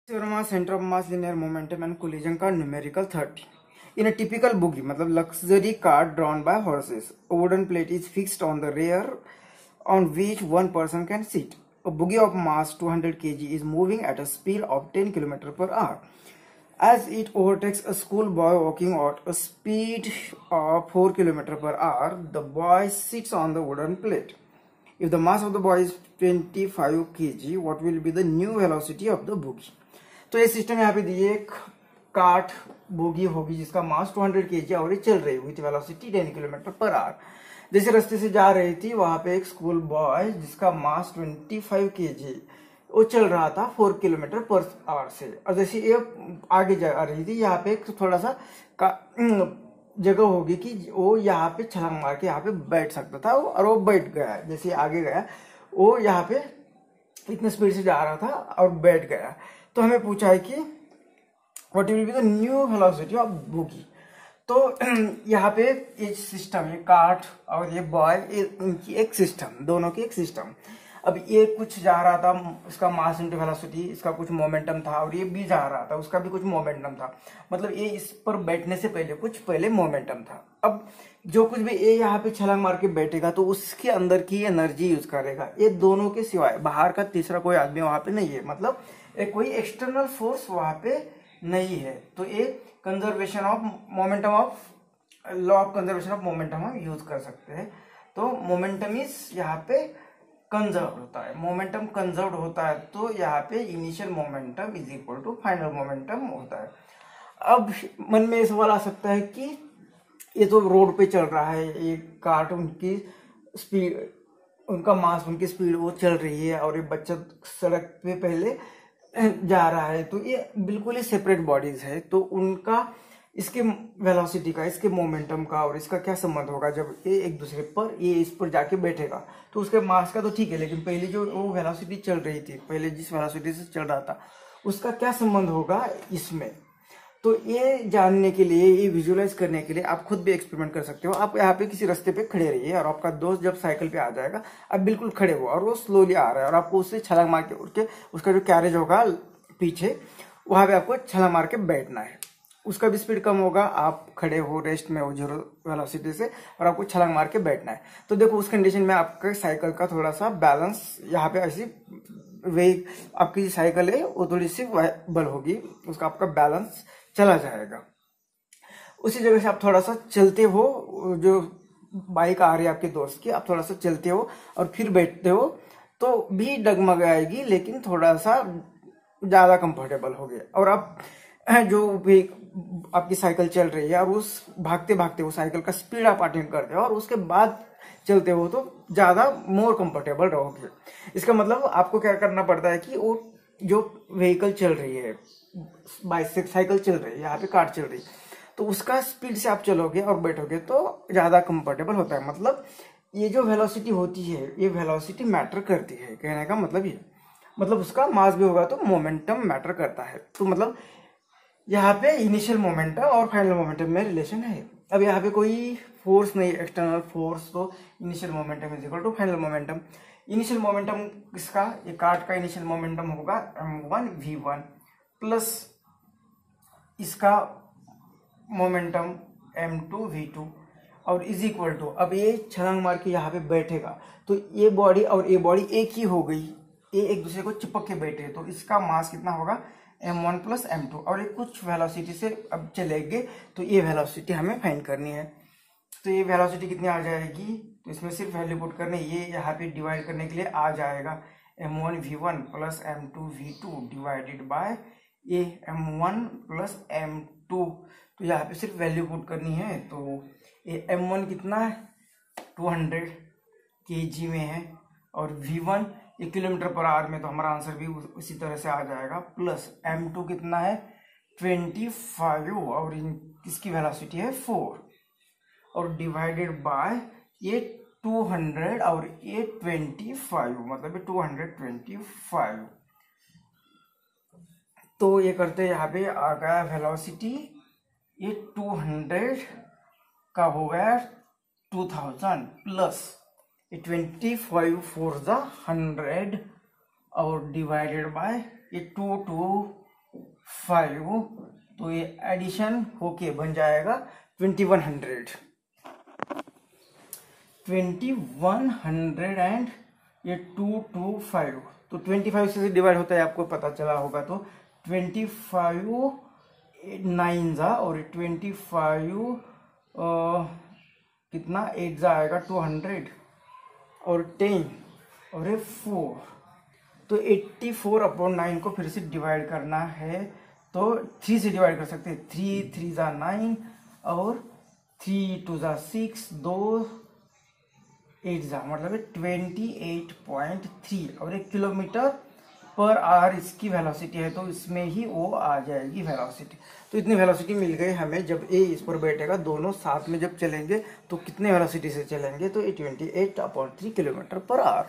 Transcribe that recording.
mass, center of mass, linear momentum and collision का numerical 30. In a typical buggy, मतलब luxury car drawn by horses, a wooden plate is fixed on the rear on which one person can sit. A buggy of mass 200 kg is moving at a speed of 10 km per hour. As it overtakes a schoolboy walking at a speed of 4 km per hour, the boy sits on the wooden plate. If the mass of the boy is 25 kg, what will be the new velocity of the buggy? तो ये system यहाँ पे दिए, एक cart bogie होगी जिसका मास 200 kg और ये चल रही है with velocity 10 km per hour. जैसे रास्ते से जा रही थी वहां पे एक स्कूल बॉय जिसका मास 25 kg वो चल रहा था 4 km पर आवर से. और जैसे ये आगे जा रही थी यहाँ पे थोड़ा सा जगह होगी कि वो यहाँ पे छलांग मार के यहाँ पे बैठ सकता था और वो बैठ गया. जैसे आगे गया वो यहाँ पे इतने स्पीड से जा रहा था और बैठ गया. तो हमें पूछा है कि what will be the new velocity of boogie. तो यहाँ पे ये सिस्टम, ये कार्ट और ये बॉय, इनकी एक सिस्टम, दोनों की एक सिस्टम. अब ये कुछ जा रहा था, इसका मास इंटू वेलोसिटी, इसका कुछ मोमेंटम था, और ये भी जा रहा था, उसका भी कुछ मोमेंटम था. मतलब ये इस पर बैठने से पहले कुछ पहले मोमेंटम था. अब जो कुछ भी ये यहाँ पे छलांग मार के बैठेगा तो उसके अंदर की एनर्जी यूज करेगा. ये दोनों के सिवाय बाहर का तीसरा कोई आदमी वहां पे नहीं है. मतलब एक कोई एक्सटर्नल फोर्स वहां पे नहीं है. तो ये conservation of momentum of law of conservation of momentum हम यूज कर सकते हैं. तो मोमेंटम इज यहाँ पे कंजर्व होता है. मोमेंटम कंजर्व होता है तो यहाँ पे initial momentum is equal to final momentum होता है. अब मन में सवाल आ सकता है कि ये तो रोड पे चल रहा है, ये कार, उनकी स्पीड, उनका मास, उनकी स्पीड वो चल रही है और ये बच्चा सड़क पे पहले जा रहा है. तो ये बिल्कुल ही सेपरेट बॉडीज है. तो उनका इसके वेलोसिटी का, इसके मोमेंटम का और इसका क्या संबंध होगा जब ये एक दूसरे पर, ये इस पर जाके बैठेगा. तो उसके मास का तो ठीक है, लेकिन पहले जो वो वेलोसिटी चल रही थी, पहले जिस वेलोसिटी से चल रहा था, उसका क्या संबंध होगा इसमें. तो ये जानने के लिए, ये विजुअलाइज करने के लिए आप खुद भी एक्सपेरिमेंट कर सकते हो. आप यहाँ पे किसी रास्ते पे खड़े रहिए और आपका दोस्त जब साइकिल पे आ जाएगा, आप बिल्कुल खड़े हो और वो स्लोली आ रहा है और आपको उससे छलांग मार के उठ के, उसका जो कैरेज होगा पीछे, वहां पे आपको छलांग मार के बैठना है. उसका भी स्पीड कम होगा, आप खड़े हो, रेस्ट में हो जीरो वेलोसिटी से, और आपको छलांग मार के बैठना है. तो देखो उस कंडीशन में आपका साइकिल का थोड़ा सा बैलेंस यहाँ पे ऐसी वे, आपकी साइकिल है वो थोड़ी सी बल होगी, उसका आपका बैलेंस चला जाएगा. उसी जगह से आप थोड़ा सा चलते हो, जो बाइक आ रही है आपके दोस्त की, आप थोड़ा सा चलते हो और फिर बैठते हो तो भी डगमगाएगी, लेकिन थोड़ा सा ज्यादा कंफर्टेबल हो गया. और आप जो भी आपकी साइकिल चल रही है और उस भागते भागते वो साइकिल का स्पीड आप अटेंड करते हो और उसके बाद चलते हो तो ज्यादा मोर कंफर्टेबल रहोगे. इसका मतलब आपको क्या करना पड़ता है कि वो जो व्हीकल चल रही है, बाइसिकल, साइकिल चल रही है, यहाँ पे कार चल रही है, तो उसका स्पीड से आप चलोगे और बैठोगे तो ज्यादा कंफर्टेबल होता है. मतलब ये जो वेलोसिटी होती है, ये वेलोसिटी मैटर करती है. कहने का मतलब ये, मतलब उसका मास भी होगा तो मोमेंटम मैटर करता है. तो मतलब यहाँ पे इनिशियल मोमेंटम और फाइनल मोमेंटम में रिलेशन है. अब यहाँ पे कोई फोर्स नहीं, एक्सटर्नल फोर्स, तो initial momentum is equal to final momentum. Initial momentum किसका, ये कार्ट का इनिशियल मोमेंटम होगा m1 v1 प्लस इसका मोमेंटम m2 v2 और इज इक्वल टू, अब ये छलांग मार के यहाँ पे बैठेगा तो ये बॉडी और ये बॉडी एक ही हो गई, ये एक दूसरे को चिपक के बैठे, तो इसका मास कितना होगा m1 प्लस m2. और ये कुछ वेलोसिटी से अब चलेंगे तो ये वेलोसिटी हमें फाइंड करनी है. तो ये वेलोसिटी कितनी आ जाएगी, तो इसमें सिर्फ वैल्यू पुट करने, ये यहाँ पे डिवाइड करने के लिए आ जाएगा m1 v1 plus m2 v2 divided by ये m1 प्लस m2. तो यहाँ पे सिर्फ वैल्यू पुट करनी है. तो ये m1 कितना है 200 kg में है और v1 1 किलोमीटर पर आवर में, तो हमारा आंसर भी उसी तरह से आ जाएगा. प्लस m2 कितना है 25 और इसकी वेलोसिटी है 4 और डिवाइडेड बाय ये 200 और ये 25, मतलब ये 225. तो ये करते यहाँ पे आ गया वेलोसिटी, ये 200 का हो गया 2000 प्लस 25 for the 100 और डिवाइडेड बाय ये 2 तो ये एडिशन होके बन जाएगा 2100 एंड ये 225, तो 25 से डिवाइड होता है, आपको पता चला होगा। तो 25 9 जा और 25 कितना 8 जा आएगा 200 और 10 और 4, तो 84/9 को फिर से डिवाइड करना है तो 3 से डिवाइड कर सकते हैं। 3 3 जा 9 और 3 2 जा 6, 2 8 जा मतलब 28.3 और 1 किलोमीटर पर आवर इसकी वेलोसिटी है, तो इसमें ही वो आ जाएगी वेलोसिटी। तो इतनी वेलोसिटी मिल गई हमें। जब ए इस पर बैठेगा, दोनों साथ में जब चलेंगे तो कितने वेलोसिटी से चलेंगे, तो 28/3 किलोमीटर पर आवर।